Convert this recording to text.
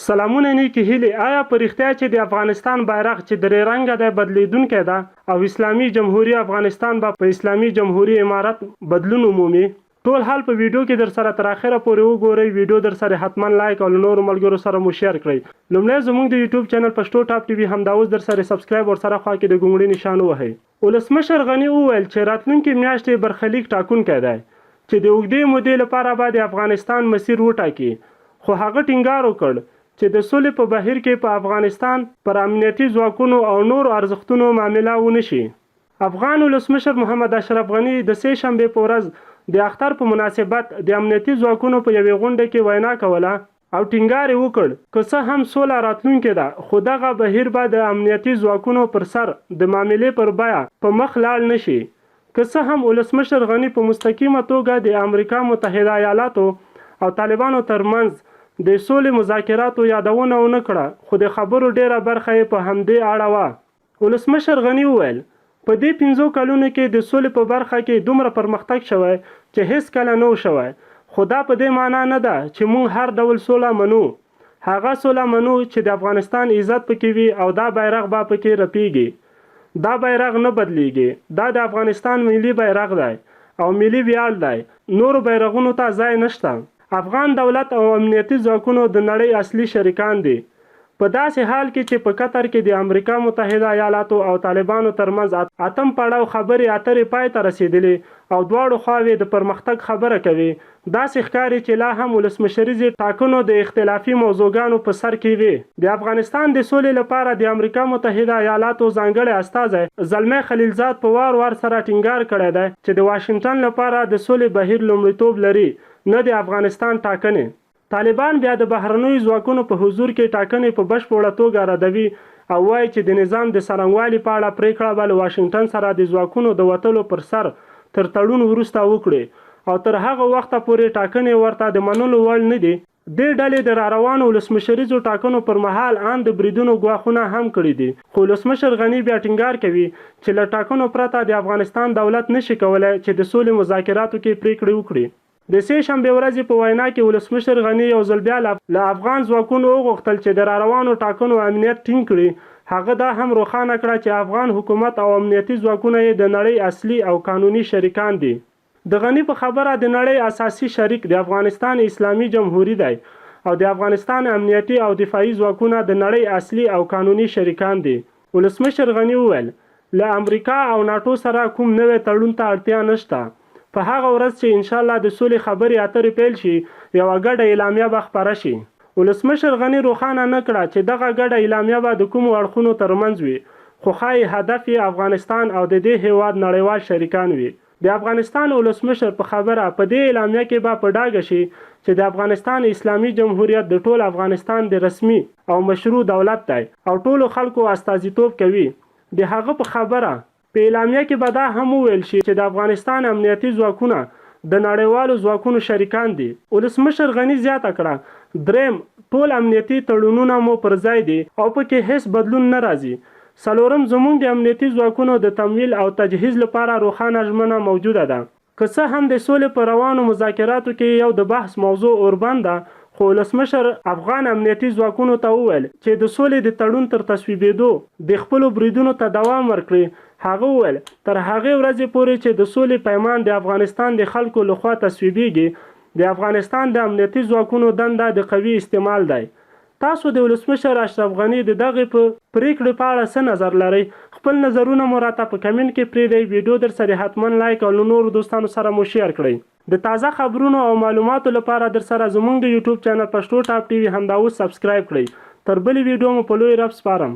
سلامونه نیکی هیلې. آیا په رښتیا چې د افغانستان بیرغ چې درې رنګه دی بدلیدونکی ده او اسلامي جمهوریت افغانستان به په اسلامي جمهوریت امارت بدلون ومومي؟ ټول حال په ویډیو کې در سره تر اخره پورې وګورئ. ویډیو در سره حتما لایک او نور ملګرو سره مو شیر کړئ. لومړی زموږ د یوټیوب چینل پښتو ټاپ ټي وي همدا اوس در سره سبسکرایب ور سره خوا کې د ګونګړي نشان ووهئ. ولسمشر غني وویل چې راتلونکې میاشتې برخلیک ټاکونکی دی چې د اوږدې مودې لپاره به د افغانستان مسیر وټاکي، خو هغه ټینګار وکړ چې د سولې په بهیر کې په افغانستان پر امنیتي ځواکونو او نورو ارزښتونو معامله ونه شي. افغان ولسمشر محمد اشرف غني د سه شنبې په ورځ د اختر په مناسبت د امنیتي ځواکونو په یوې غونډه کې وینا کوله او ټینګار یې وکړ که څه هم سوله راتلونکې ده، خو دغه بهیر به د امنیتي ځواکونو پر سر د معاملې پر بیه په مخ لاړ نه شي. که څه هم ولسمشر غني په مستقیمه توګه د امریکا متحده ایالاتو او طالبانو ترمنځ د سولې مذاکراتو یادونه ونه کړه، خو د خبرو ډیره برخه یې په همدې اړه وه. ولسمشر غني وویل په دې 5 کلونو کې د سولې په برخه کې دومره پرمختګ شوی چې هیڅ کله نه و شوی، خو دا په دې معنا نه ده چې موږ هر ډول سوله منو. هغه سوله منو چې د افغانستان عزت پکې وي او دا بیرغ به پکې رپیږي. دا بیرغ نه بدلیږي. دا د افغانستان ملي بیرغ دی او ملي ویاړ دی. نورو بیرغونو ته ځای نشته. افغان دولت او امنیتي ځواکونو د نړۍ اصلي شریکان دي، په داسې حال کې چې په قطر کې د امریکا متحده ایالاتو او طالبانو ترمنځ اتم پړاو خبرې اترې پای ته رسیدلې او دواړو خواوې د پرمختګ خبره کوي. داسې ښکاري چې لا هم ولسمشریزې ټاکنو د اختلافي موضوعګانو په سر کې وي. د افغانستان د سولې لپاره د امریکا متحده ایالاتو ځانګړی استازی زلمی خلیلزاد په وار سره ټینګار کړی دی چې د واشنګټن لپاره د سولې بهیر لومړیتوب لري، نه د افغانستان ټاکنې. طالبان بیا د بهرنیو ځواکونو په حضور کې ټاکنې په بشپړه توګه ردوي او وایي چې د نظام د څرنګوالي په اړه پریکړه به له واشنګټن سره د ځواکونو د وتلو پر سر تر تړون وروسته وکړي او تر هغه وخته پورې ټاکنې ورته د منلو وړ نه دي. دې ډلې د راروانو ولسمشریزو ټاکنو پر مهال ان د بریدونو ګواښونه هم کړي دي، خو ولسمشر غني بیا ټینګار کوي چې له ټاکنو پرته د افغانستان دولت نشي کولی چې د سولې مذاکراتو کې پریکړې وکړي. د سه شنبې ورځې په وینا کې ولسمشر غني یو ځل بیا له افغان ځواکونو وغوښتل چې د راروانو ټاکنو امنیت ټینګ کړي. هغه دا هم روښانه کړه چې افغان حکومت او امنیتي ځواکونه یې د نړۍ اصلي او قانوني شریکان دي. د غني په خبره د نړۍ اساسي شریک د افغانستان اسلامي جمهوریت دی او د افغانستان امنیتي او دفاعي ځواکونه د نړۍ اصلي او قانوني شریکان دي. ولسمشر غني وویل له امریکا او ناټو سره کوم نوی تړون ته اړتیا نشته. په هغه ورځ چې انشاءالله د سولې خبرې اترې پیل شي یوه ګډه اعلامیه به خپره شي. ولسمشر غني روښانه نه کړه چې دغه ګډه اعلامیه به د کومو اړخونو ترمنځ وي، خو ښایي هدف یې افغانستان او د دې هیواد نړیوال شریکان وي. د افغانستان ولسمشر په خبره په دې اعلامیه کې به په ډاګه شي چې د افغانستان اسلامي جمهوریت د ټول افغانستان د رسمي او مشروع دولت دی او ټولو خلکو استازیتوب کوي. د هغه په خبره په اعلامیه کې به دا هم وویل شي چې د افغانستان امنیتي ځواکونه د نړیوالو ځواکونو شریکان دي. ولسمشر غني زیاته کړه دریم ټول امنیتي تړونونه مو پر ځای دي او پکې هیڅ بدلون نه راځي. څلورم زموږ د امنیتي ځواکونو د تمویل او تجهیز لپاره روښانه ژمنه موجوده ده. که څه هم د سولې په روانو مذاکراتو کې یو د بحث موضوع اوربند ده، خو ولسمشر افغان امنیتي ځواکونو ته وویل چې د سولې د تړون تر تصویبېدو د خپلو بریدونو ته دوام ورکړي. هغه وویل تر هغې ورځې پورې چې د سولې پیمان د افغانستان د خلکو لخوا تصویبېږي د افغانستان د امنیتي ځواکونو دنده د قوي استعمال دی. تاسو د ولسمشر اشرف غني د دغې په پریکړې په اړه څه نظر لرئ؟ خپل نظرونه مو راته په کمنټ کې پرېږدئ. ویډیو در سره حتما لایک او له نورو دوستانو سره مو شیر کړئ. د تازه خبرونو او معلوماتو لپاره در سره زموږ د یوټیوب چینل پښتو ټاپ ټي وي همدا اوس سبسکرایب کړئ. تر بلې ویډیو مو په لوی رب سپارم.